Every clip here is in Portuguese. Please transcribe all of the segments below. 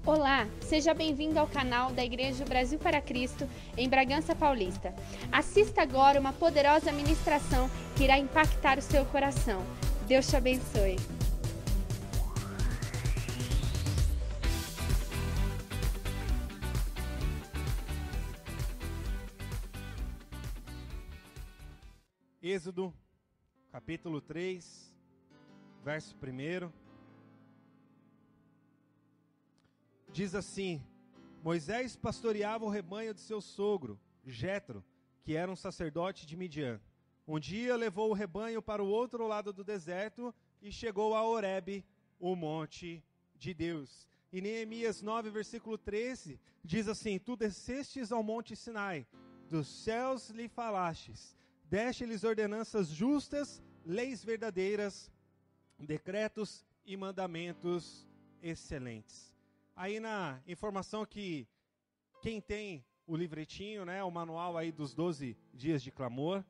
Olá, seja bem-vindo ao canal da Igreja Brasil para Cristo em Bragança Paulista. Assista agora uma poderosa ministração que irá impactar o seu coração. Deus te abençoe. Êxodo, capítulo 3, verso 1. Diz assim: Moisés pastoreava o rebanho de seu sogro, Jetro, que era um sacerdote de Midian. Um dia levou o rebanho para o outro lado do deserto e chegou a Horebe, o monte de Deus. E Neemias 9, versículo 13, diz assim: Tu descestes ao monte Sinai, dos céus lhe falastes, deste-lhes ordenanças justas, leis verdadeiras, decretos e mandamentos excelentes. Aí na informação que quem tem o livretinho, né, o manual aí dos 12 dias de clamor,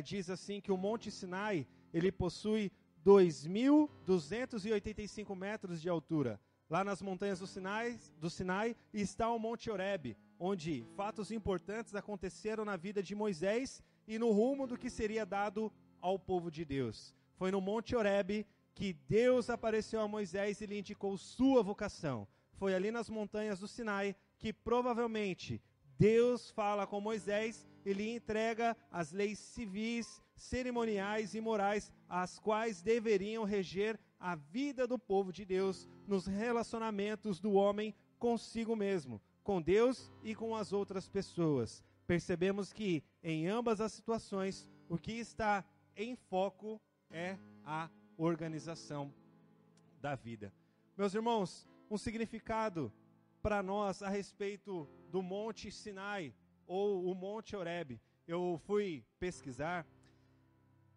diz assim que o Monte Sinai, ele possui 2.285 metros de altura. Lá nas montanhas do Sinai está o Monte Horebe, onde fatos importantes aconteceram na vida de Moisés e no rumo do que seria dado ao povo de Deus. Foi no Monte Horebe que Deus apareceu a Moisés e lhe indicou sua vocação. Foi ali nas montanhas do Sinai que provavelmente Deus fala com Moisés e lhe entrega as leis civis, cerimoniais e morais, as quais deveriam reger a vida do povo de Deus nos relacionamentos do homem consigo mesmo, com Deus e com as outras pessoas. Percebemos que em ambas as situações o que está em foco é a organização da vida. Meus irmãos, um significado para nós a respeito do Monte Sinai ou o Monte Horebe. Eu fui pesquisar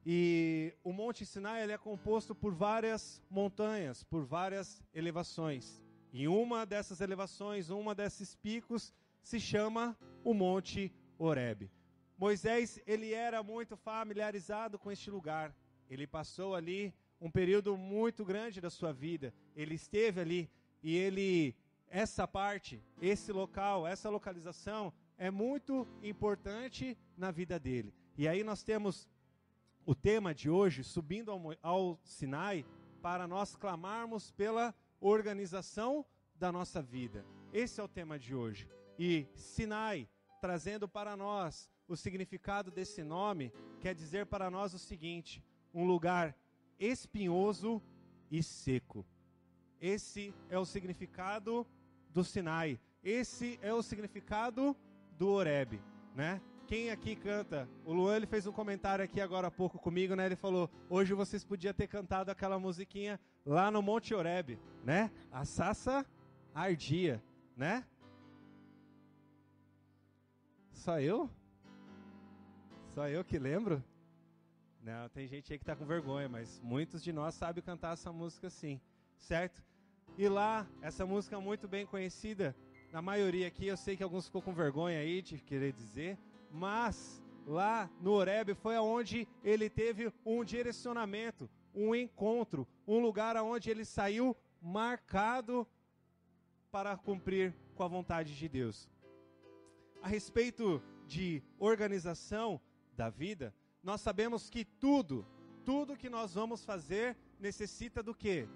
e o Monte Sinai ele é composto por várias montanhas, por várias elevações. E uma dessas elevações, uma desses picos se chama o Monte Horebe. Moisés, ele era muito familiarizado com este lugar. Ele passou ali um período muito grande da sua vida. Ele esteve ali e essa parte, esse local, essa localização é muito importante na vida dele. E aí nós temos o tema de hoje, subindo ao Sinai, para nós clamarmos pela organização da nossa vida. Esse é o tema de hoje. E Sinai, trazendo para nós o significado desse nome, quer dizer para nós o seguinte: um lugar espinhoso e seco. Esse é o significado do Sinai. Esse é o significado do Horebe, né? Quem aqui canta? O Luan, ele fez um comentário aqui agora há pouco comigo, né? Ele falou: hoje vocês podiam ter cantado aquela musiquinha lá no Monte Horebe, né? A sassa ardia, né? Só eu? Só eu que lembro? Não, tem gente aí que tá com vergonha, mas muitos de nós sabem cantar essa música sim, certo? E lá, essa música é muito bem conhecida, na maioria aqui, eu sei que alguns ficou com vergonha aí de querer dizer, mas lá no Horebe foi onde ele teve um direcionamento, um encontro, um lugar onde ele saiu marcado para cumprir com a vontade de Deus. A respeito de organização da vida, nós sabemos que tudo que nós vamos fazer necessita do quê?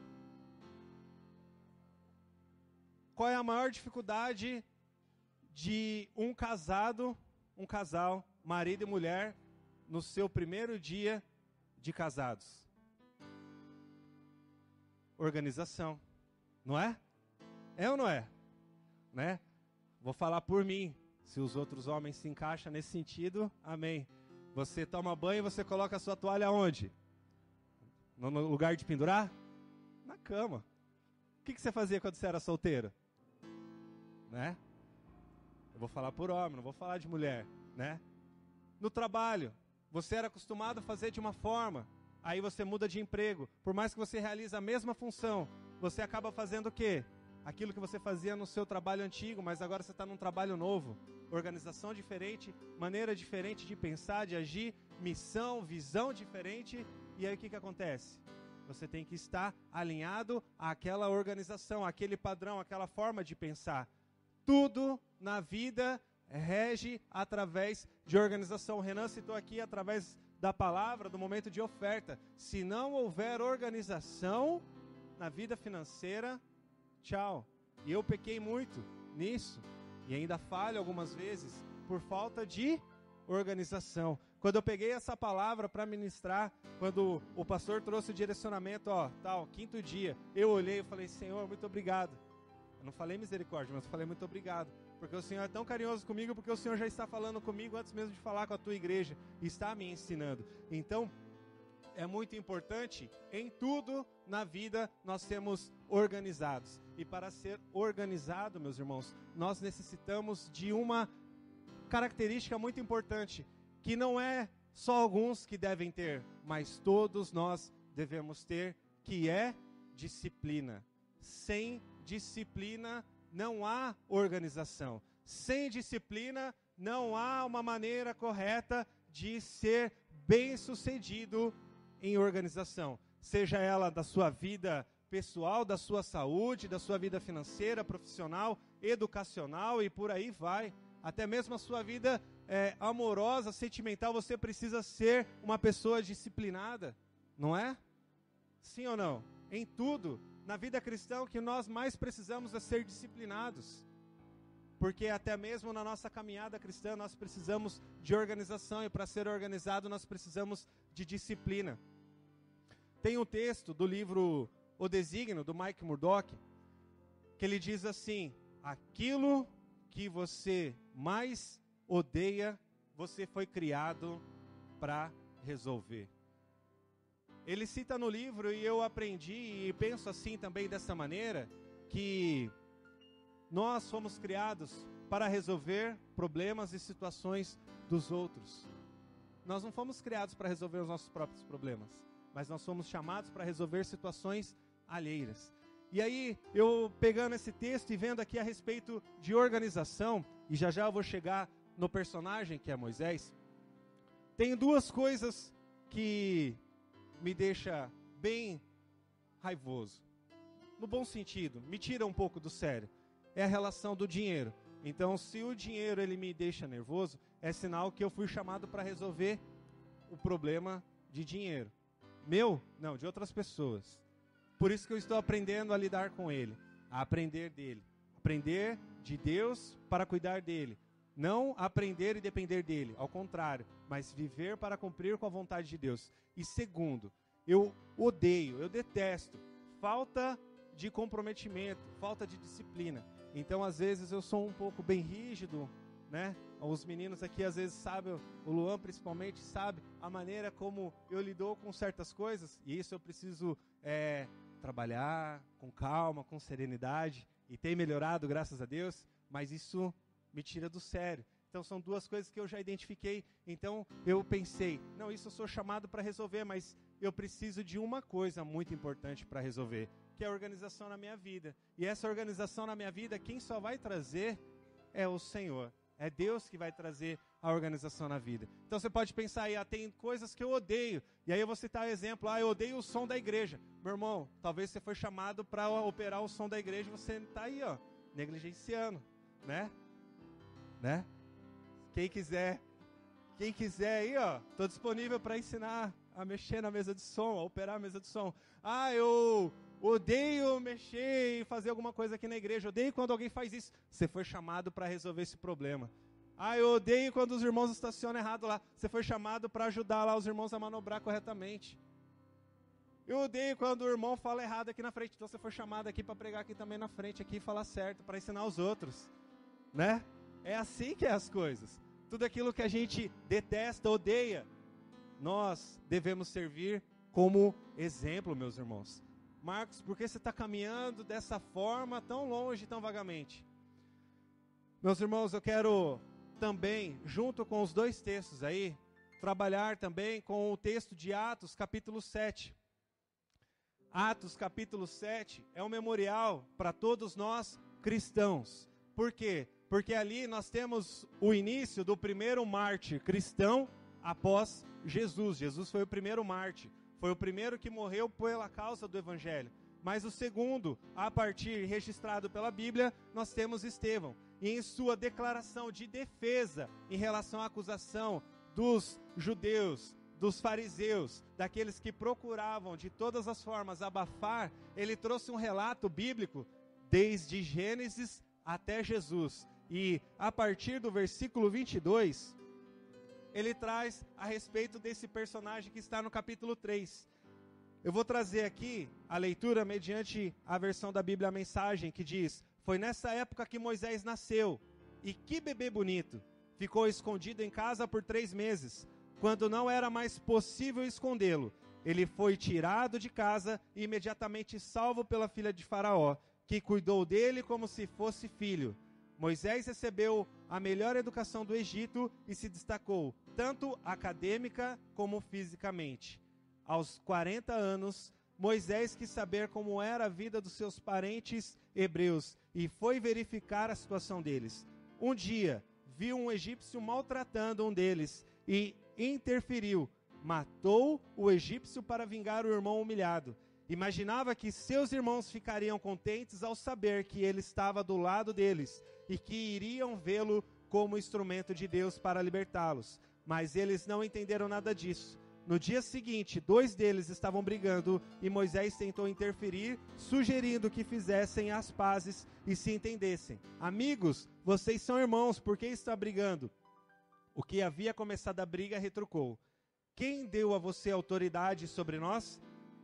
Qual é a maior dificuldade de um casal, marido e mulher, no seu primeiro dia de casados? Organização, não é? É ou não é? Né? Vou falar por mim, se os outros homens se encaixam nesse sentido, amém. Você toma banho e você coloca a sua toalha onde? No lugar de pendurar? Na cama. O que você fazia quando você era solteiro? Né? Eu vou falar por homem, não vou falar de mulher, né? No trabalho, você era acostumado a fazer de uma forma, aí você muda de emprego. Por mais que você realize a mesma função, você acaba fazendo o quê? Aquilo que você fazia no seu trabalho antigo, mas agora você está num trabalho novo. Organização diferente, maneira diferente de pensar, de agir, missão, visão diferente. E aí o que acontece? Você tem que estar alinhado àquela organização, àquele padrão, àquela forma de pensar. Tudo na vida rege através de organização. O Renan citou aqui através da palavra, do momento de oferta. Se não houver organização na vida financeira, tchau. E eu pequei muito nisso, e ainda falho algumas vezes, por falta de organização. Quando eu peguei essa palavra para ministrar, quando o pastor trouxe o direcionamento, quinto dia, eu olhei e falei, Senhor, muito obrigado. Eu não falei misericórdia, mas eu falei muito obrigado, porque o Senhor é tão carinhoso comigo, porque o Senhor já está falando comigo antes mesmo de falar com a tua igreja, e está me ensinando. Então, é muito importante, em tudo na vida nós sermos organizados. E para ser organizado, meus irmãos, nós necessitamos de uma característica muito importante, que não é só alguns que devem ter, mas todos nós devemos ter, que é disciplina. Sem disciplina não há organização. Sem disciplina não há uma maneira correta de ser bem-sucedido em organização. Seja ela da sua vida pessoal, da sua saúde, da sua vida financeira, profissional, educacional e por aí vai. Até mesmo a sua vida amorosa, sentimental, você precisa ser uma pessoa disciplinada, não é? Sim ou não? Em tudo, na vida cristã, o que nós mais precisamos é ser disciplinados. Porque até mesmo na nossa caminhada cristã, nós precisamos de organização, e para ser organizado, nós precisamos de disciplina. Tem um texto do livro O Desígnio, do Mike Murdock, que ele diz assim: aquilo que você mais odeia, você foi criado para resolver. Ele cita no livro, e eu aprendi e penso assim também dessa maneira, que nós fomos criados para resolver problemas e situações dos outros. Nós não fomos criados para resolver os nossos próprios problemas, mas nós fomos chamados para resolver situações alheias. E aí, eu pegando esse texto e vendo aqui a respeito de organização, e já eu vou chegar no personagem que é Moisés, tem duas coisas que me deixa bem raivoso. No bom sentido, me tira um pouco do sério. É a relação do dinheiro. Então, se o dinheiro ele me deixa nervoso, é sinal que eu fui chamado para resolver o problema de dinheiro. Meu? Não, de outras pessoas. Por isso que eu estou aprendendo a lidar com ele, a aprender dele. Aprender de Deus para cuidar dele. Não aprender e depender dele, ao contrário, mas viver para cumprir com a vontade de Deus. E segundo, eu odeio, eu detesto falta de comprometimento, falta de disciplina. Então, às vezes, eu sou um pouco bem rígido, né? Os meninos aqui, às vezes, sabem, o Luan principalmente, sabe a maneira como eu lido com certas coisas. E isso eu preciso trabalhar com calma, com serenidade. E tem melhorado, graças a Deus, mas isso me tira do sério. Então, são duas coisas que eu já identifiquei. Então, eu pensei, não, isso eu sou chamado para resolver, mas eu preciso de uma coisa muito importante para resolver, que é a organização na minha vida. E essa organização na minha vida, quem só vai trazer é o Senhor. É Deus que vai trazer a organização na vida. Então, você pode pensar aí, tem coisas que eu odeio. E aí eu vou citar um exemplo, eu odeio o som da igreja. Meu irmão, talvez você foi chamado para operar o som da igreja e você está aí, negligenciando, né? Quem quiser aí, estou disponível para ensinar a mexer na mesa de som, a operar a mesa de som. Eu odeio mexer e fazer alguma coisa aqui na igreja, odeio quando alguém faz isso. Você foi chamado para resolver esse problema. Eu odeio quando os irmãos estacionam errado lá. Você foi chamado para ajudar lá os irmãos a manobrar corretamente. Eu odeio quando o irmão fala errado aqui na frente. Então você foi chamado aqui para pregar aqui também na frente, aqui e falar certo, para ensinar os outros, né? É assim que é as coisas. Tudo aquilo que a gente detesta, odeia, nós devemos servir como exemplo, meus irmãos. Marcos, por que você está caminhando dessa forma, tão longe, tão vagamente? Meus irmãos, eu quero também, junto com os dois textos aí, trabalhar também com o texto de Atos, capítulo 7. Atos, capítulo 7, é um memorial para todos nós cristãos. Por quê? Porque ali nós temos o início do primeiro mártir cristão após Jesus. Jesus foi o primeiro mártir. Foi o primeiro que morreu pela causa do evangelho. Mas o segundo, a partir registrado pela Bíblia, nós temos Estevão. E em sua declaração de defesa em relação à acusação dos judeus, dos fariseus, daqueles que procuravam de todas as formas abafar, ele trouxe um relato bíblico desde Gênesis até Jesus. E a partir do versículo 22, ele traz a respeito desse personagem que está no capítulo 3. Eu vou trazer aqui a leitura mediante a versão da Bíblia, a Mensagem, que diz: foi nessa época que Moisés nasceu, e que bebê bonito, ficou escondido em casa por 3 meses, quando não era mais possível escondê-lo. Ele foi tirado de casa e imediatamente salvo pela filha de Faraó, que cuidou dele como se fosse filho. Moisés recebeu a melhor educação do Egito e se destacou, tanto acadêmica como fisicamente. Aos 40 anos, Moisés quis saber como era a vida dos seus parentes hebreus e foi verificar a situação deles. Um dia, viu um egípcio maltratando um deles e interferiu. Matou o egípcio para vingar o irmão humilhado. Imaginava que seus irmãos ficariam contentes ao saber que ele estava do lado deles e que iriam vê-lo como instrumento de Deus para libertá-los. Mas eles não entenderam nada disso. No dia seguinte, 2 deles estavam brigando e Moisés tentou interferir, sugerindo que fizessem as pazes e se entendessem. Amigos, vocês são irmãos, por que estão brigando? O que havia começado a briga retrucou: quem deu a você autoridade sobre nós?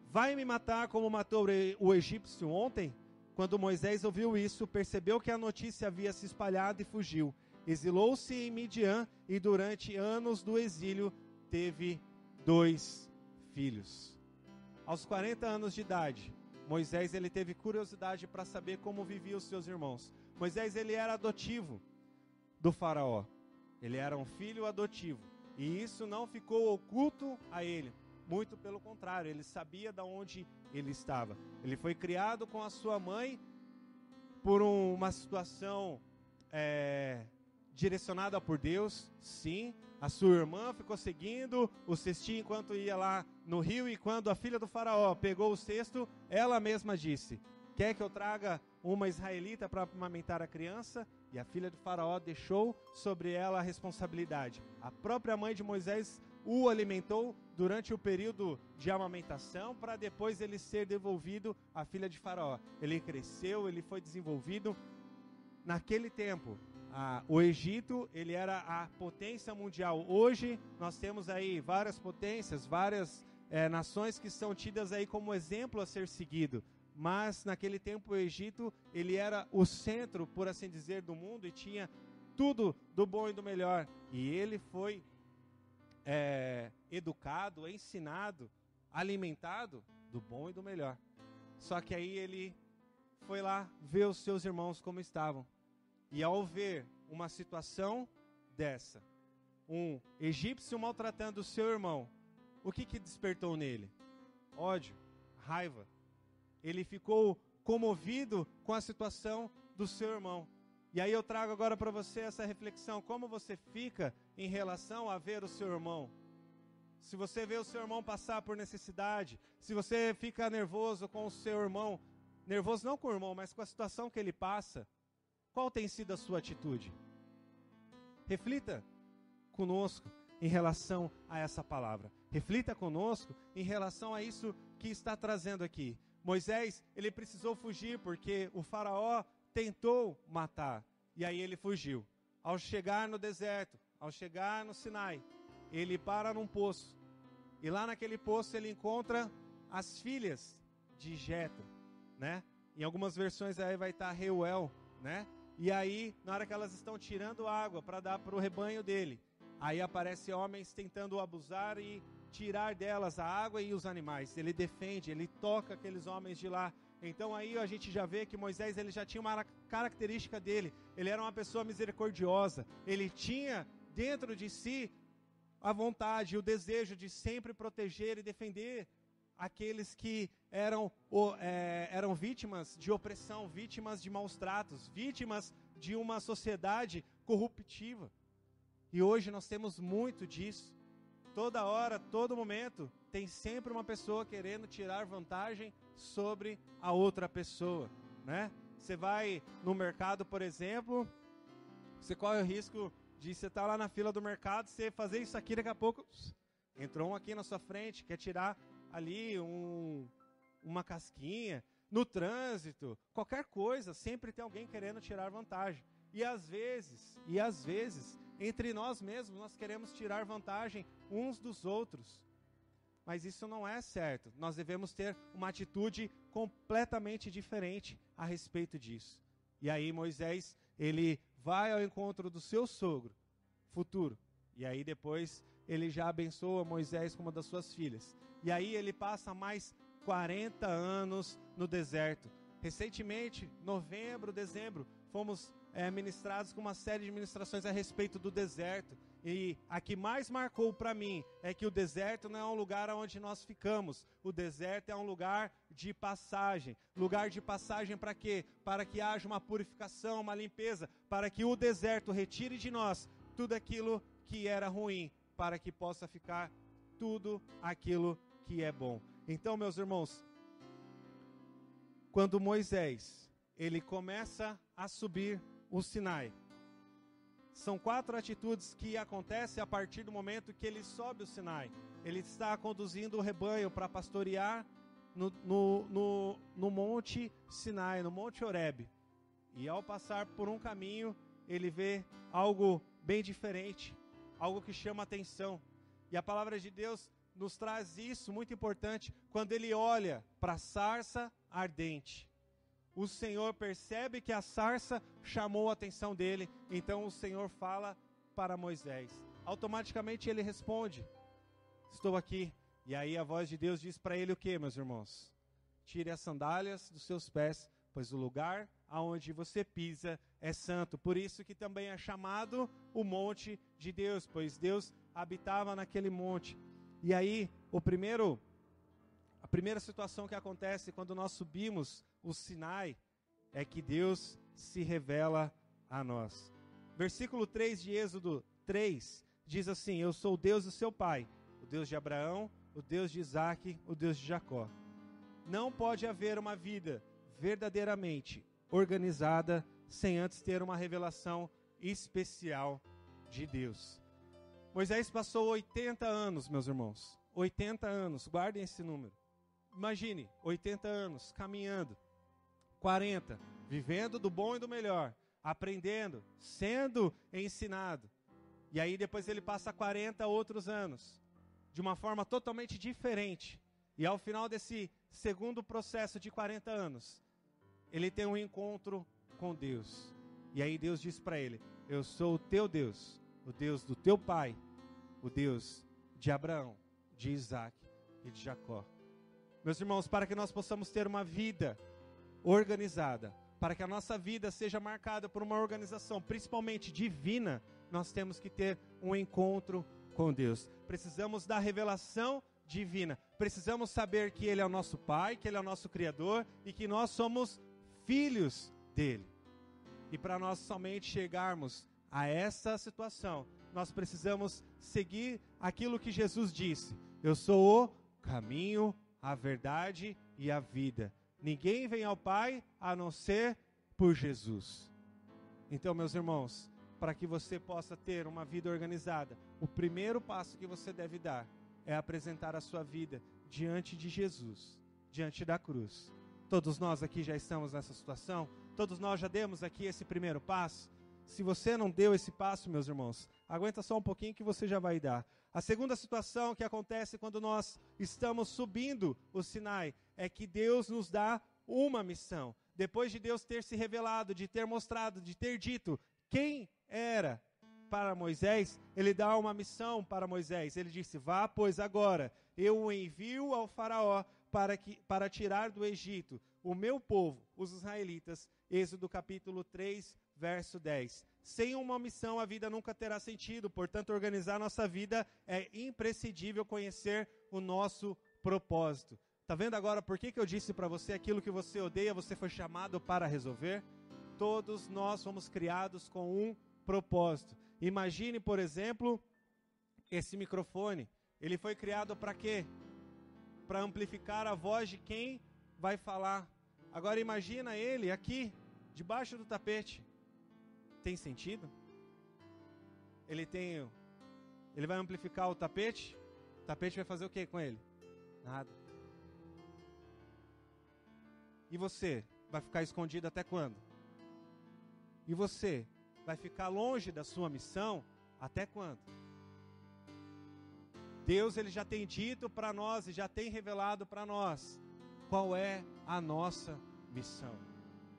Vai me matar como matou o egípcio ontem? Quando Moisés ouviu isso, percebeu que a notícia havia se espalhado e fugiu. Exilou-se em Midian e durante anos do exílio teve 2 filhos. Aos 40 anos de idade, Moisés ele teve curiosidade para saber como viviam os seus irmãos. Moisés ele era adotivo do faraó. Ele era um filho adotivo. E isso não ficou oculto a ele. Muito pelo contrário, ele sabia de onde ele estava. Ele foi criado com a sua mãe por uma situação direcionada por Deus, sim. A sua irmã ficou seguindo o cestinho enquanto ia lá no rio, e quando a filha do faraó pegou o cesto, ela mesma disse: quer que eu traga uma israelita para amamentar a criança? E a filha do faraó deixou sobre ela a responsabilidade. A própria mãe de Moisés o alimentou durante o período de amamentação, para depois ele ser devolvido à filha de faraó. Ele cresceu, ele foi desenvolvido. Naquele tempo, o Egito, ele era a potência mundial. Hoje, nós temos aí várias potências, várias nações que são tidas aí como exemplo a ser seguido. Mas, naquele tempo, o Egito, ele era o centro, por assim dizer, do mundo e tinha tudo do bom e do melhor. E ele foi educado, ensinado, alimentado do bom e do melhor. Só que aí ele foi lá ver os seus irmãos como estavam. E ao ver uma situação dessa, um egípcio maltratando o seu irmão, o que despertou nele? Ódio, raiva. Ele ficou comovido com a situação do seu irmão. E aí eu trago agora para você essa reflexão. Como você fica em relação a ver o seu irmão? Se você vê o seu irmão passar por necessidade, se você fica nervoso com o seu irmão, nervoso não com o irmão, mas com a situação que ele passa, qual tem sido a sua atitude? Reflita conosco em relação a essa palavra. Reflita conosco em relação a isso que está trazendo aqui. Moisés, ele precisou fugir porque o faraó tentou matar. E aí ele fugiu. Ao chegar no deserto, ao chegar no Sinai, ele para num poço. E lá naquele poço ele encontra as filhas de Jetro, né? Em algumas versões aí vai estar Reuel, né? E aí, na hora que elas estão tirando água para dar para o rebanho dele, aí aparecem homens tentando abusar e tirar delas a água e os animais. Ele defende, ele toca aqueles homens de lá. Então aí a gente já vê que Moisés ele já tinha uma característica dele. Ele era uma pessoa misericordiosa. Ele tinha dentro de si a vontade, o desejo de sempre proteger e defender aqueles que eram vítimas de opressão, vítimas de maus tratos, vítimas de uma sociedade corruptiva. E hoje nós temos muito disso. Toda hora, todo momento, tem sempre uma pessoa querendo tirar vantagem sobre a outra pessoa, né? Você vai no mercado, por exemplo, você corre o risco de você estar lá na fila do mercado, você fazer isso aqui, daqui a pouco entrou um aqui na sua frente, quer tirar ali uma casquinha. No trânsito, qualquer coisa, sempre tem alguém querendo tirar vantagem. E às vezes, entre nós mesmos, nós queremos tirar vantagem uns dos outros. Mas isso não é certo. Nós devemos ter uma atitude completamente diferente a respeito disso. E aí Moisés, ele vai ao encontro do seu sogro futuro. E aí depois ele já abençoa Moisés como uma das suas filhas. E aí ele passa mais 40 anos no deserto. Recentemente, novembro, dezembro, fomos ministrados com uma série de ministrações a respeito do deserto. E a que mais marcou para mim é que o deserto não é um lugar onde nós ficamos. O deserto é um lugar de passagem. Lugar de passagem para quê? Para que haja uma purificação, uma limpeza. Para que o deserto retire de nós tudo aquilo que era ruim. Para que possa ficar tudo aquilo que é bom. Então, meus irmãos, quando Moisés, ele começa a subir o Sinai, são 4 atitudes que acontecem a partir do momento que ele sobe o Sinai. Ele está conduzindo o rebanho para pastorear no Monte Sinai, no Monte Horebe. E ao passar por um caminho, ele vê algo bem diferente, algo que chama atenção. E a palavra de Deus nos traz isso, muito importante, quando ele olha para a sarça ardente. O Senhor percebe que a sarça chamou a atenção dele, então o Senhor fala para Moisés. Automaticamente ele responde, estou aqui. E aí a voz de Deus diz para ele o que, meus irmãos? Tire as sandálias dos seus pés, pois o lugar aonde você pisa é santo. Por isso que também é chamado o monte de Deus, pois Deus habitava naquele monte. E aí, a primeira situação que acontece quando nós subimos o Sinai é que Deus se revela a nós. Versículo 3 de Êxodo 3 diz assim: eu sou o Deus do seu pai, o Deus de Abraão, o Deus de Isaque, o Deus de Jacó. Não pode haver uma vida verdadeiramente organizada sem antes ter uma revelação especial de Deus. Moisés passou 80 anos, meus irmãos. 80 anos, guardem esse número. Imagine, 80 anos, caminhando. 40, vivendo do bom e do melhor. Aprendendo, sendo ensinado. E aí depois ele passa 40 outros anos. De uma forma totalmente diferente. E ao final desse segundo processo de 40 anos, ele tem um encontro com Deus. E aí Deus diz para ele: eu sou o teu Deus, o Deus do teu pai, o Deus de Abraão, de Isaque e de Jacó. Meus irmãos, para que nós possamos ter uma vida organizada, para que a nossa vida seja marcada por uma organização, principalmente divina, nós temos que ter um encontro com Deus. Precisamos da revelação divina. Precisamos saber que Ele é o nosso Pai, que Ele é o nosso Criador e que nós somos filhos dEle. E para nós somente chegarmos a essa situação, nós precisamos seguir aquilo que Jesus disse: eu sou o caminho, a verdade e a vida. Ninguém vem ao Pai a não ser por Jesus. Então, meus irmãos, para que você possa ter uma vida organizada, o primeiro passo que você deve dar é apresentar a sua vida diante de Jesus, diante da cruz. Todos nós aqui já estamos nessa situação, todos nós já demos aqui esse primeiro passo. Se você não deu esse passo, meus irmãos, aguenta só um pouquinho que você já vai dar. A segunda situação que acontece quando nós estamos subindo o Sinai é que Deus nos dá uma missão. Depois de Deus ter se revelado, de ter mostrado, de ter dito quem era para Moisés, Ele dá uma missão para Moisés. Ele disse: vá, pois agora eu o envio ao faraó para tirar do Egito o meu povo, os israelitas. Êxodo capítulo 3, verso 10. Sem uma missão a vida nunca terá sentido, portanto organizar nossa vida é imprescindível conhecer o nosso propósito. Está vendo agora por que eu disse para você aquilo que você odeia, você foi chamado para resolver? Todos nós fomos criados com um propósito. Imagine, por exemplo, esse microfone. Ele foi criado para quê? para amplificar a voz de quem vai falar. Agora imagina ele aqui, debaixo do tapete. Tem sentido? Ele vai amplificar o tapete? O tapete vai fazer o que com ele? Nada. E você vai ficar escondido até quando? E você vai ficar longe da sua missão até quando? Deus, ele já tem dito para nós e já tem revelado para nós qual é a nossa missão.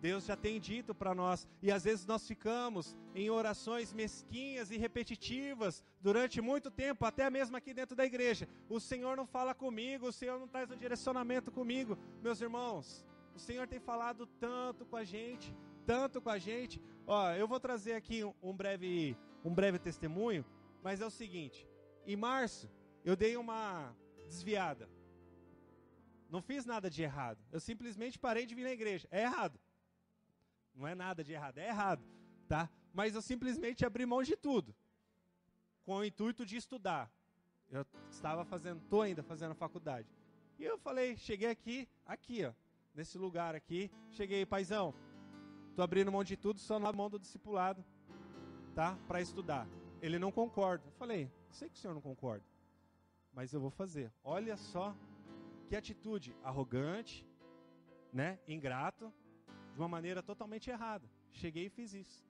Deus já tem dito para nós, e às vezes nós ficamos em orações mesquinhas e repetitivas durante muito tempo, até mesmo aqui dentro da igreja. O Senhor não fala comigo, o Senhor não traz um direcionamento comigo. Meus irmãos, o Senhor tem falado tanto com a gente, tanto com a gente. Ó, eu vou trazer aqui um breve testemunho, mas é o seguinte: em março eu dei uma desviada. Não fiz nada de errado. Eu simplesmente parei de vir na igreja. É errado. Não é nada de errado, é errado, tá? Mas eu simplesmente abri mão de tudo, com o intuito de estudar. Eu estou ainda fazendo faculdade. E eu falei, cheguei aqui, ó, nesse lugar aqui. Cheguei, paizão, tô abrindo mão de tudo, só na mão do discipulado, tá? Para estudar. Ele não concorda. Eu falei, sei que o senhor não concorda, mas eu vou fazer. Olha só que atitude arrogante, né? Ingrato, de uma maneira totalmente errada. Cheguei e fiz isso.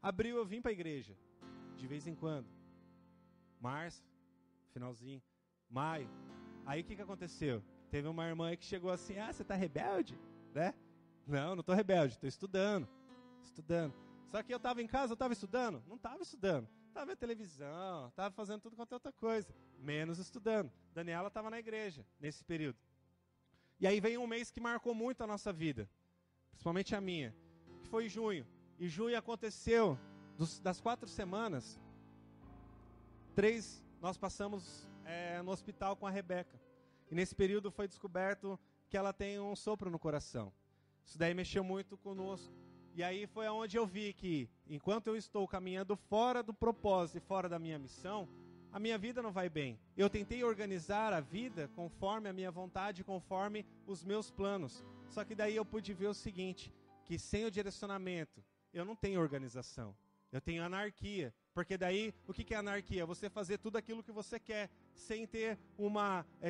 Abril eu vim para a igreja, de vez em quando. Março, finalzinho, maio. Aí o que aconteceu? Teve uma irmã aí que chegou assim, você tá rebelde? Né? Não tô rebelde, tô estudando. Só que eu estava em casa, eu estava estudando? Não estava estudando. Estava vendo televisão, estava fazendo tudo quanto é outra coisa, menos estudando. Daniela estava na igreja nesse período. E aí veio um mês que marcou muito a nossa vida, principalmente a minha, que foi junho. E junho aconteceu, das 4 semanas, 3 nós passamos no hospital com a Rebeca. E nesse período foi descoberto que ela tem um sopro no coração. Isso daí mexeu muito conosco. E aí foi onde eu vi que, enquanto eu estou caminhando fora do propósito e fora da minha missão, a minha vida não vai bem. Eu tentei organizar a vida conforme a minha vontade, conforme os meus planos. Só que daí eu pude ver o seguinte, que sem o direcionamento, eu não tenho organização. Eu tenho anarquia. Porque daí, o que é anarquia? Você fazer tudo aquilo que você quer, sem ter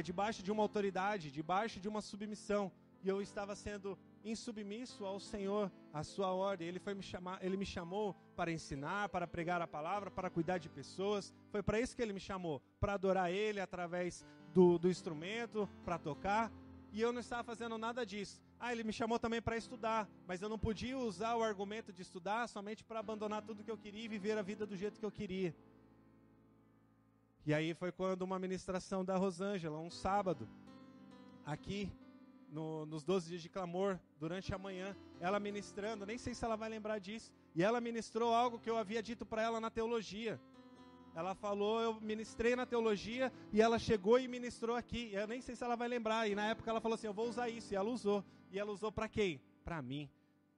debaixo de uma autoridade, debaixo de uma submissão. E eu estava sendo insubmisso ao Senhor, à sua ordem. Ele me chamou para ensinar, para pregar a palavra, para cuidar de pessoas. Foi para isso que ele me chamou, para adorar ele através do instrumento, para tocar. E eu não estava fazendo nada disso. Ele me chamou também para estudar, mas eu não podia usar o argumento de estudar somente para abandonar tudo que eu queria e viver a vida do jeito que eu queria. E aí foi quando uma ministração da Rosângela, um sábado, aqui, nos 12 dias de clamor, durante a manhã, ela ministrando, nem sei se ela vai lembrar disso, e ela ministrou algo que eu havia dito para ela na teologia. Ela falou, eu ministrei na teologia, e ela chegou e ministrou aqui, eu nem sei se ela vai lembrar, e na época ela falou assim, eu vou usar isso, e ela usou para quem? Para mim.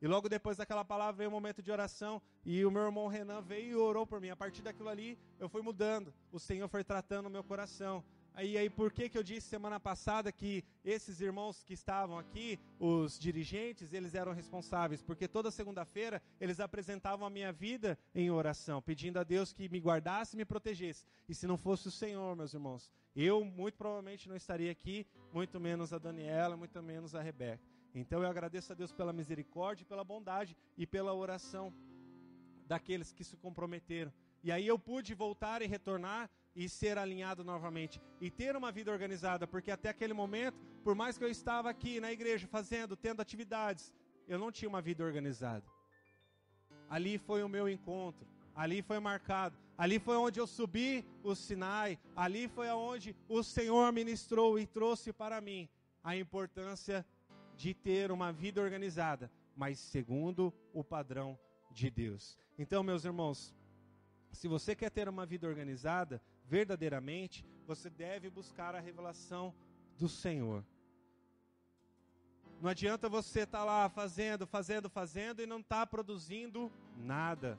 E logo depois daquela palavra veio um momento de oração, e o meu irmão Renan veio e orou por mim. A partir daquilo ali, eu fui mudando, o Senhor foi tratando o meu coração. Aí por que eu disse semana passada que esses irmãos que estavam aqui, os dirigentes, eles eram responsáveis? Porque toda segunda-feira eles apresentavam a minha vida em oração, pedindo a Deus que me guardasse e me protegesse. E se não fosse o Senhor, meus irmãos, eu muito provavelmente não estaria aqui, muito menos a Daniela, muito menos a Rebeca. Então eu agradeço a Deus pela misericórdia, pela bondade e pela oração daqueles que se comprometeram. E aí eu pude voltar e retornar e ser alinhado novamente, e ter uma vida organizada, porque até aquele momento, por mais que eu estava aqui na igreja tendo atividades, eu não tinha uma vida organizada. Ali foi o meu encontro, ali foi marcado, ali foi onde eu subi o Sinai, ali foi onde o Senhor ministrou e trouxe para mim a importância de ter uma vida organizada, mas segundo o padrão de Deus. Então, meus irmãos, se você quer ter uma vida organizada, verdadeiramente, você deve buscar a revelação do Senhor. Não adianta você estar lá fazendo e não estar produzindo nada.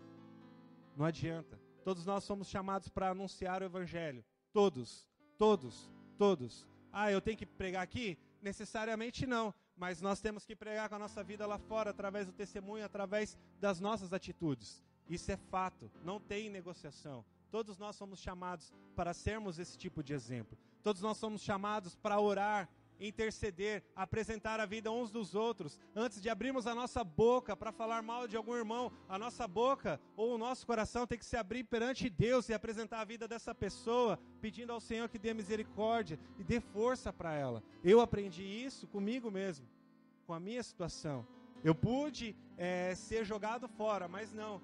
Não adianta. Todos nós somos chamados para anunciar o Evangelho. Todos. eu tenho que pregar aqui? Necessariamente não, mas nós temos que pregar com a nossa vida lá fora, através do testemunho, através das nossas atitudes. Isso é fato, não tem negociação. Todos nós somos chamados para sermos esse tipo de exemplo. Todos nós somos chamados para orar, interceder, apresentar a vida uns dos outros. Antes de abrirmos a nossa boca para falar mal de algum irmão, a nossa boca ou o nosso coração tem que se abrir perante Deus e apresentar a vida dessa pessoa, pedindo ao Senhor que dê misericórdia e dê força para ela. Eu aprendi isso comigo mesmo, com a minha situação. Eu pude ser jogado fora, mas não.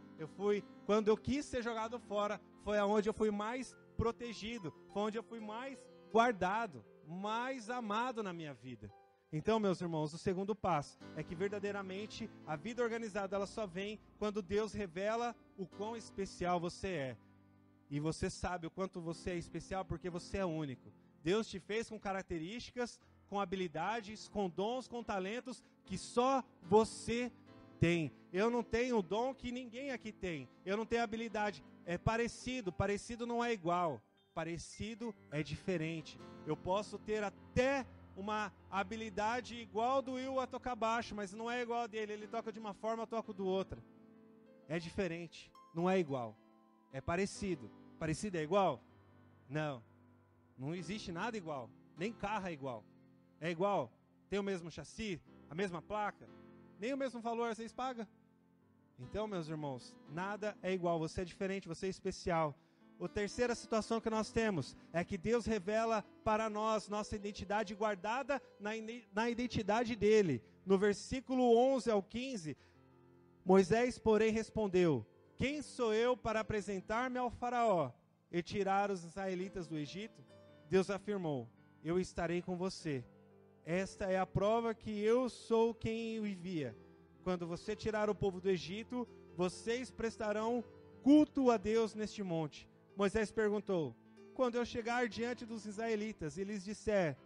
Quando eu quis ser jogado fora, foi aonde eu fui mais protegido, foi onde eu fui mais guardado, mais amado na minha vida. Então, meus irmãos, o segundo passo é que verdadeiramente a vida organizada ela só vem quando Deus revela o quão especial você é. E você sabe o quanto você é especial porque você é único. Deus te fez com características, com habilidades, com dons, com talentos que só você tem. Eu não tenho o dom que ninguém aqui tem. Eu não tenho habilidade. É parecido não é igual. Parecido é diferente. Eu posso ter até uma habilidade igual do Will a tocar baixo, mas não é igual a dele. Ele toca de uma forma, eu toco do outra. É diferente, não é igual. É parecido. Parecido é igual? Não. Não existe nada igual. Nem carro é igual. É igual? Tem o mesmo chassi? A mesma placa? Nem o mesmo valor vocês pagam? Então, meus irmãos, nada é igual. Você é diferente, você é especial. A terceira situação que nós temos é que Deus revela para nós nossa identidade guardada na identidade dele. No versículo 11 ao 15, Moisés, porém, respondeu: quem sou eu para apresentar-me ao faraó e tirar os israelitas do Egito? Deus afirmou: eu estarei com você. Esta é a prova que eu sou quem o envia. Quando você tirar o povo do Egito, vocês prestarão culto a Deus neste monte. Moisés perguntou: quando eu chegar diante dos israelitas e lhes disser: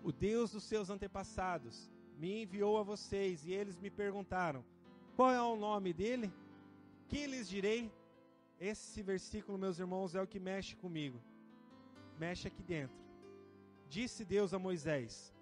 o Deus dos seus antepassados me enviou a vocês, e eles me perguntaram: qual é o nome dele? Que lhes direi? Esse versículo, meus irmãos, é o que mexe comigo. Mexe aqui dentro. Disse Deus a Moisés: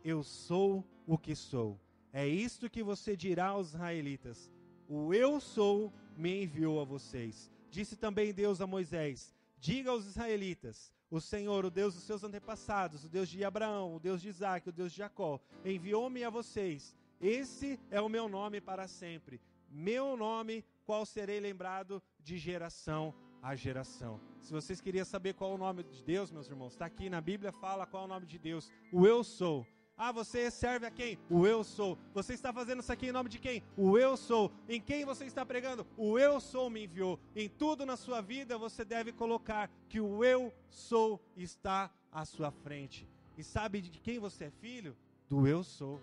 eu sou o que sou. É isto que você dirá aos israelitas: o eu sou me enviou a vocês. Disse também Deus a Moisés: diga aos israelitas: o Senhor, o Deus dos seus antepassados, o Deus de Abraão, o Deus de Isaac, o Deus de Jacó, enviou-me a vocês. Esse é o meu nome para sempre. Meu nome, qual serei lembrado de geração a geração. Se vocês queriam saber qual é o nome de Deus, meus irmãos, está aqui na Bíblia, fala qual é o nome de Deus. O eu sou. Você serve a quem? O eu sou. Você está fazendo isso aqui em nome de quem? O eu sou. Em quem você está pregando? O eu sou me enviou. Em tudo na sua vida você deve colocar que o eu sou está à sua frente. E sabe de quem você é filho? Do eu sou.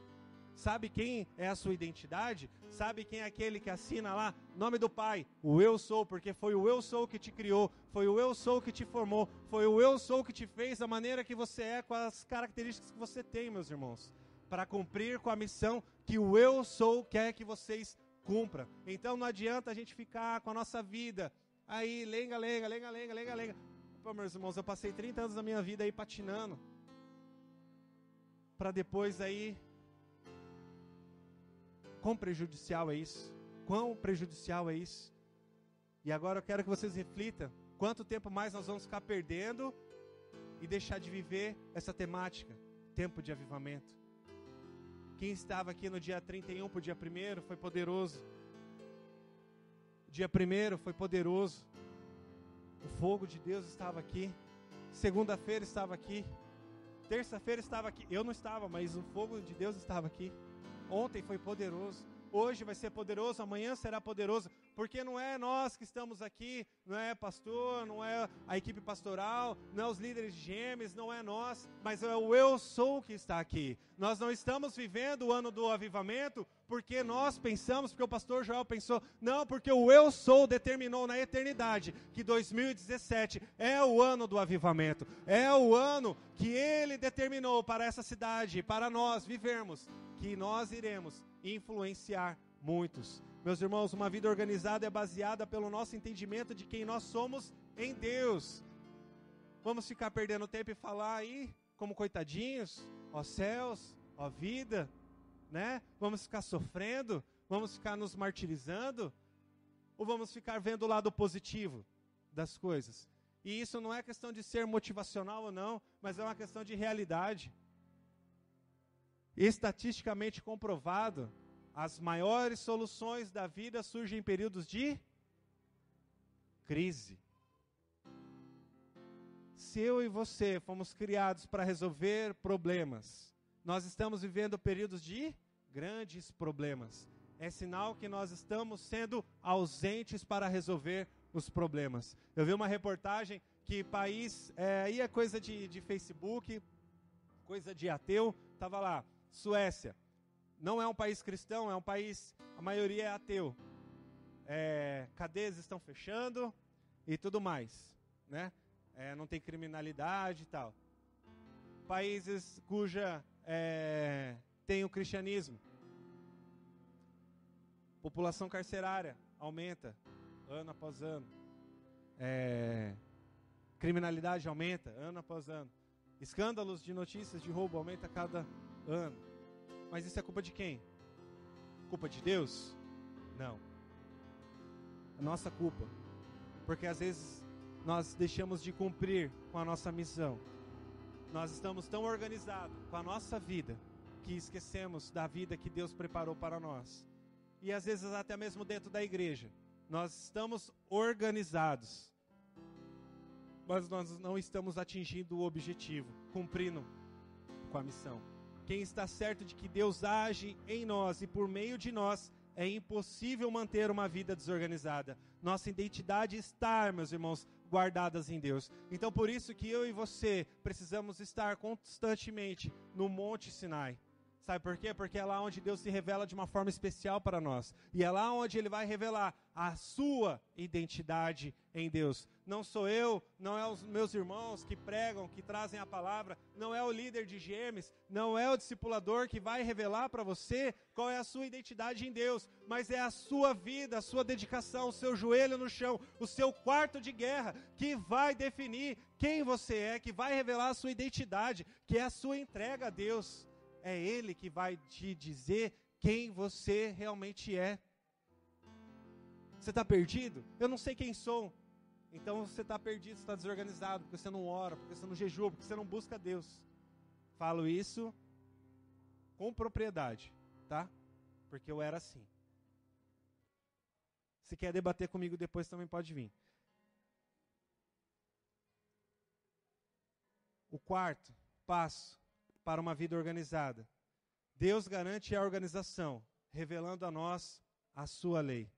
Sabe quem é a sua identidade? Sabe quem é aquele que assina lá? Nome do Pai, o eu sou, porque foi o eu sou que te criou, foi o eu sou que te formou, foi o eu sou que te fez da maneira que você é, com as características que você tem, meus irmãos, para cumprir com a missão que o eu sou quer que vocês cumpram. Então não adianta a gente ficar com a nossa vida aí, lenga. Pô, meus irmãos, eu passei 30 anos da minha vida aí patinando, para depois aí... Quão prejudicial é isso? Quão prejudicial é isso? E agora eu quero que vocês reflitam. Quanto tempo mais nós vamos ficar perdendo e deixar de viver essa temática? Tempo de avivamento. Quem estava aqui no dia 31 para o dia 1º foi poderoso. Dia 1º foi poderoso. O fogo de Deus estava aqui. Segunda-feira estava aqui. Terça-feira estava aqui. Eu não estava, mas o fogo de Deus estava aqui. Ontem foi poderoso, hoje vai ser poderoso, amanhã será poderoso, porque não é nós que estamos aqui, não é pastor, não é a equipe pastoral, não é os líderes de Gêmeos, não é nós, mas é o eu sou que está aqui. Nós não estamos vivendo o ano do avivamento porque nós pensamos, porque o pastor Joel pensou, não, porque o eu sou determinou na eternidade que 2017 é o ano do avivamento, é o ano que ele determinou para essa cidade, para nós vivermos, que nós iremos influenciar muitos. Meus irmãos, uma vida organizada é baseada pelo nosso entendimento de quem nós somos em Deus. Vamos ficar perdendo tempo e falar aí, como coitadinhos, ó céus, ó vida, né? Vamos ficar sofrendo? Vamos ficar nos martirizando? Ou vamos ficar vendo o lado positivo das coisas? E isso não é questão de ser motivacional ou não, mas é uma questão de realidade. Estatisticamente comprovado, as maiores soluções da vida surgem em períodos de crise. Se eu e você fomos criados para resolver problemas, nós estamos vivendo períodos de grandes problemas. É sinal que nós estamos sendo ausentes para resolver os problemas. Eu vi uma reportagem que país, aí é coisa de Facebook, coisa de ateu, estava lá, Suécia. Não é um país cristão, é um país, a maioria é ateu. Cadeias estão fechando e tudo mais, né? Não tem criminalidade e tal. Países cuja tem o cristianismo. População carcerária aumenta ano após ano. Criminalidade aumenta ano após ano. Escândalos de notícias de roubo aumenta a cada ano. Mas isso é culpa de quem? Culpa de Deus? Não. É nossa culpa. Porque às vezes nós deixamos de cumprir com a nossa missão. Nós estamos tão organizados com a nossa vida que esquecemos da vida que Deus preparou para nós. E às vezes até mesmo dentro da igreja, nós estamos organizados, mas nós não estamos atingindo o objetivo, cumprindo com a missão. Quem está certo de que Deus age em nós e por meio de nós, é impossível manter uma vida desorganizada. Nossa identidade está, meus irmãos, guardadas em Deus. Então por isso que eu e você precisamos estar constantemente no Monte Sinai. Sabe por quê? Porque é lá onde Deus se revela de uma forma especial para nós. E é lá onde Ele vai revelar a sua identidade em Deus. Não sou eu, não é os meus irmãos que pregam, que trazem a palavra, não é o líder de GEMES, não é o discipulador que vai revelar para você qual é a sua identidade em Deus, mas é a sua vida, a sua dedicação, o seu joelho no chão, o seu quarto de guerra, que vai definir quem você é, que vai revelar a sua identidade, que é a sua entrega a Deus. É Ele que vai te dizer quem você realmente é. Você está perdido? Eu não sei quem sou. Então você está perdido, você está desorganizado, porque você não ora, porque você não jejua, porque você não busca Deus. Falo isso com propriedade, tá? Porque eu era assim. Se quer debater comigo depois, também pode vir. O quarto passo para uma vida organizada. Deus garante a organização, revelando a nós a sua lei.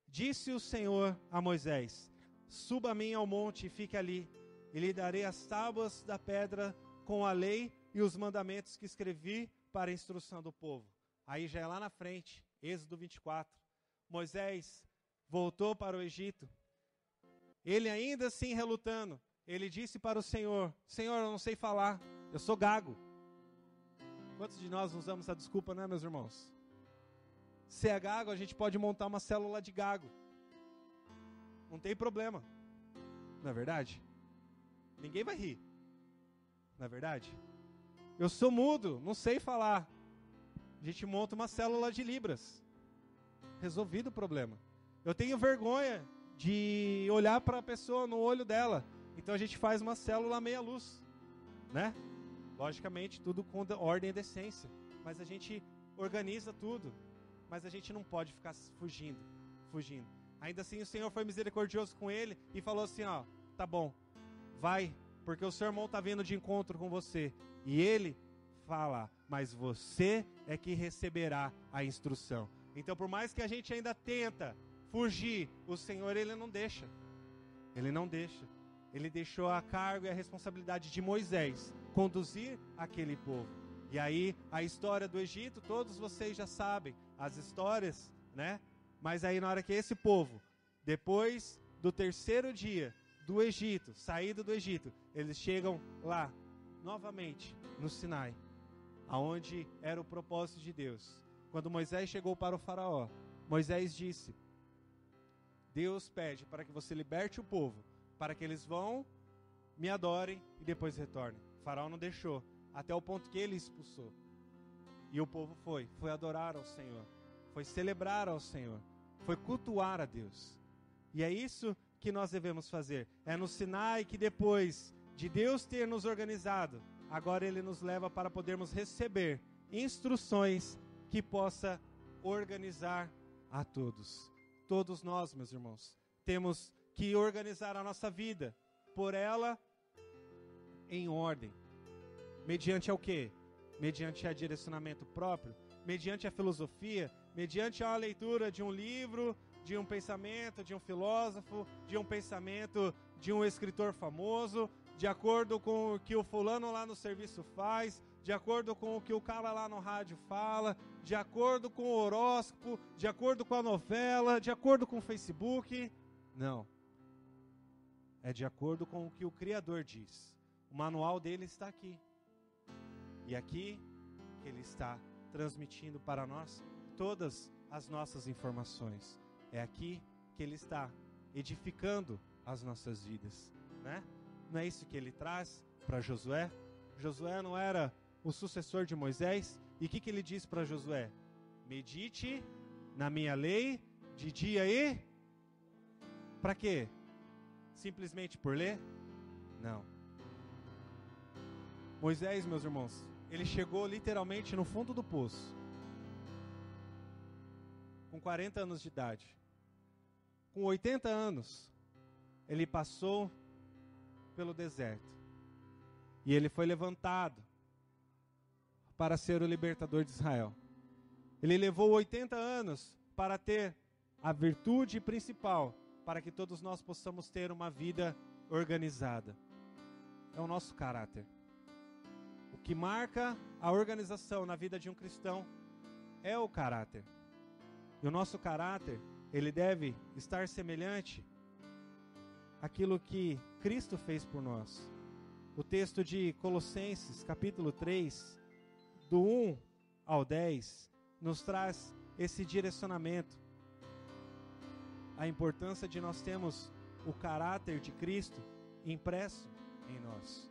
Disse o Senhor a Moisés: suba a mim ao monte e fique ali, e lhe darei as tábuas da pedra com a lei e os mandamentos que escrevi para a instrução do povo. Aí já é lá na frente, Êxodo 24. Moisés voltou para o Egito. Ele ainda assim relutando, ele disse para o Senhor: Senhor, eu não sei falar, eu sou gago. Quantos de nós usamos essa desculpa, né, meus irmãos? Se é gago, a gente pode montar uma célula de gago. Não tem problema. Não é verdade? Ninguém vai rir. Não é verdade? Eu sou mudo, não sei falar. A gente monta uma célula de Libras. Resolvido o problema. Eu tenho vergonha de olhar para a pessoa no olho dela. Então a gente faz uma célula meia luz, né? Logicamente, tudo com ordem e decência. Mas a gente organiza tudo. Mas a gente não pode ficar fugindo. Ainda assim, o Senhor foi misericordioso com ele e falou assim, ó, tá bom, vai, porque o seu irmão está vindo de encontro com você. E ele fala, mas você é que receberá a instrução. Então, por mais que a gente ainda tenta fugir, o Senhor, Ele não deixa. Ele não deixa. Ele deixou a cargo e a responsabilidade de Moisés conduzir aquele povo. E aí, a história do Egito, todos vocês já sabem, as histórias, né? Mas aí, na hora que esse povo, depois do terceiro dia do Egito, saída do Egito, eles chegam lá, novamente, no Sinai, aonde era o propósito de Deus. Quando Moisés chegou para o faraó, Moisés disse, Deus pede para que você liberte o povo, para que eles vão me adorem e depois retornem. O faraó não deixou, até o ponto que ele expulsou. E o povo foi adorar ao Senhor, foi celebrar ao Senhor, foi cultuar a Deus. E é isso que nós devemos fazer. É no Sinai que depois de Deus ter nos organizado, agora Ele nos leva para podermos receber instruções que possa organizar a todos. Todos nós, meus irmãos, temos que organizar a nossa vida, por ela em ordem. Mediante ao quê? Mediante a direcionamento próprio, mediante a filosofia, mediante a leitura de um livro, de um pensamento, de um filósofo, de um pensamento de um escritor famoso, de acordo com o que o fulano lá no serviço faz, de acordo com o que o cara lá no rádio fala, de acordo com o horóscopo, de acordo com a novela, de acordo com o Facebook. Não. É de acordo com o que o Criador diz. O manual dele está aqui. E aqui que ele está transmitindo para nós todas as nossas informações. É aqui que ele está edificando as nossas vidas, né? Não é isso que ele traz para Josué? Josué não era o sucessor de Moisés? E o que ele diz para Josué? Medite na minha lei de dia e... Para quê? Simplesmente por ler? Não. Moisés, meus irmãos, ele chegou literalmente no fundo do poço, com 40 anos de idade. Com 80 anos, ele passou pelo deserto. E ele foi levantado para ser o libertador de Israel. Ele levou 80 anos para ter a virtude principal, para que todos nós possamos ter uma vida organizada. É o nosso caráter. O que marca a organização na vida de um cristão é o caráter. E o nosso caráter, ele deve estar semelhante àquilo que Cristo fez por nós. O texto de Colossenses, capítulo 3, do 1 ao 10, nos traz esse direcionamento. A importância de nós termos o caráter de Cristo impresso em nós.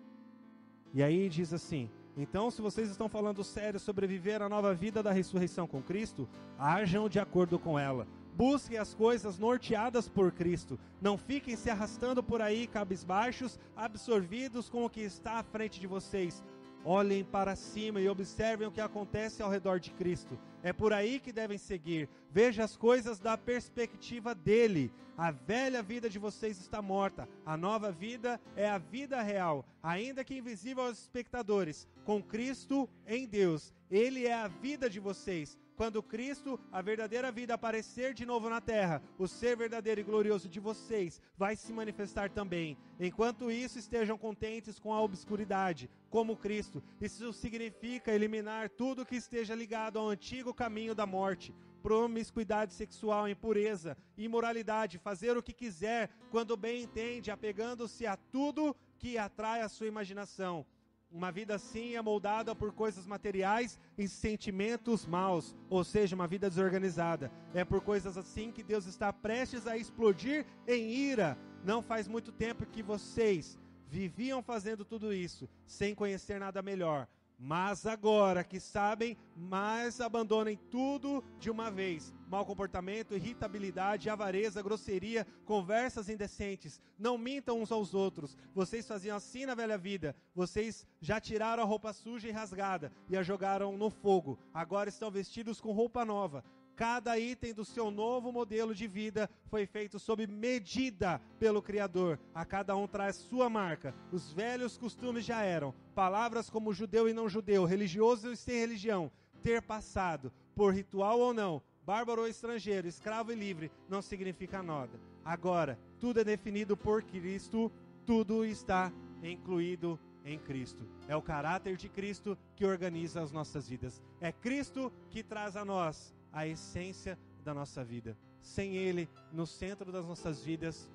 E aí diz assim: então, se vocês estão falando sério sobre viver a nova vida da ressurreição com Cristo, ajam de acordo com ela. Busquem as coisas norteadas por Cristo. Não fiquem se arrastando por aí cabisbaixos, absorvidos com o que está à frente de vocês. Olhem para cima e observem o que acontece ao redor de Cristo. É por aí que devem seguir. Veja as coisas da perspectiva dele. A velha vida de vocês está morta. A nova vida é a vida real, ainda que invisível aos espectadores. Com Cristo em Deus, Ele é a vida de vocês. Quando Cristo, a verdadeira vida, aparecer de novo na terra, o ser verdadeiro e glorioso de vocês vai se manifestar também. Enquanto isso, estejam contentes com a obscuridade, como Cristo. Isso significa eliminar tudo que esteja ligado ao antigo caminho da morte. Promiscuidade sexual, impureza, imoralidade, fazer o que quiser, quando bem entende, apegando-se a tudo que atrai a sua imaginação. Uma vida assim é moldada por coisas materiais e sentimentos maus, ou seja, uma vida desorganizada. É por coisas assim que Deus está prestes a explodir em ira. Não faz muito tempo que vocês viviam fazendo tudo isso, sem conhecer nada melhor. Mas agora que sabem, mais abandonem tudo de uma vez. Mau comportamento, irritabilidade, avareza, grosseria, conversas indecentes. Não mintam uns aos outros. Vocês faziam assim na velha vida. Vocês já tiraram a roupa suja e rasgada e a jogaram no fogo. Agora estão vestidos com roupa nova. Cada item do seu novo modelo de vida foi feito sob medida pelo Criador. A cada um traz sua marca. Os velhos costumes já eram. Palavras como judeu e não judeu, religioso e sem religião. Ter passado, por ritual ou não, bárbaro ou estrangeiro, escravo e livre, não significa nada. Agora, tudo é definido por Cristo, tudo está incluído em Cristo. É o caráter de Cristo que organiza as nossas vidas. É Cristo que traz a nós a essência da nossa vida. Sem Ele, no centro das nossas vidas,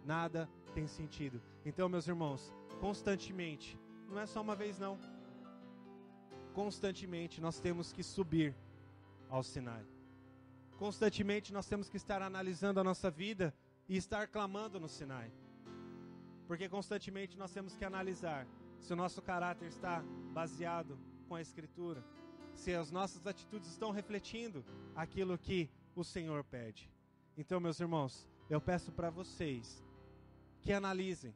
nada tem sentido. Então, meus irmãos, constantemente, não é só uma vez não, constantemente nós temos que subir ao Sinai. Constantemente nós temos que estar analisando a nossa vida e estar clamando no Sinai. Porque constantemente nós temos que analisar se o nosso caráter está baseado com a Escritura, se as nossas atitudes estão refletindo aquilo que o Senhor pede. Então, meus irmãos, eu peço para vocês que analisem,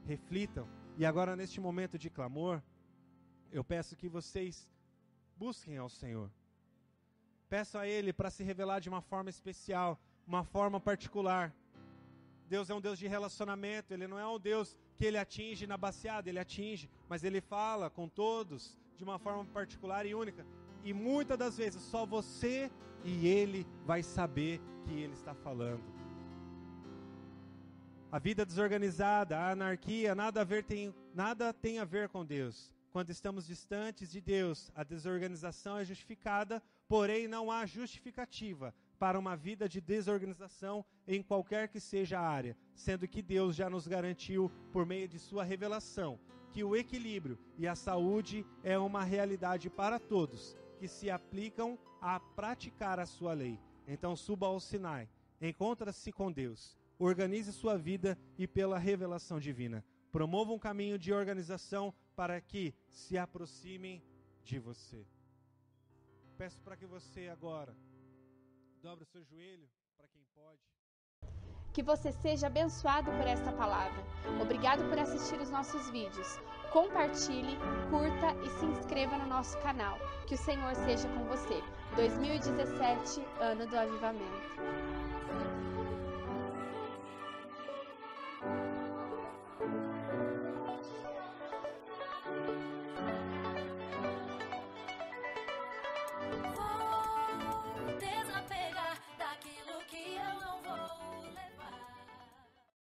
reflitam, e agora neste momento de clamor, eu peço que vocês busquem ao Senhor. Peçam a Ele para se revelar de uma forma especial, uma forma particular. Deus é um Deus de relacionamento, Ele não é um Deus que Ele atinge na baseada, Ele atinge, mas Ele fala com todos de uma forma particular e única. E muitas das vezes só você e Ele vai saber que Ele está falando. A vida desorganizada, a anarquia, nada tem a ver com Deus. Quando estamos distantes de Deus, a desorganização é justificada, porém não há justificativa para uma vida de desorganização em qualquer que seja a área, sendo que Deus já nos garantiu, por meio de sua revelação, que o equilíbrio e a saúde é uma realidade para todos que se aplicam a praticar a sua lei. Então suba ao Sinai, encontre-se com Deus, organize sua vida e pela revelação divina, promova um caminho de organização para que se aproximem de você. Peço para que você agora dobre o seu joelho, para quem pode. Que você seja abençoado por esta palavra. Obrigado por assistir os nossos vídeos. Compartilhe, curta e se inscreva no nosso canal. Que o Senhor seja com você. 2017, ano do avivamento.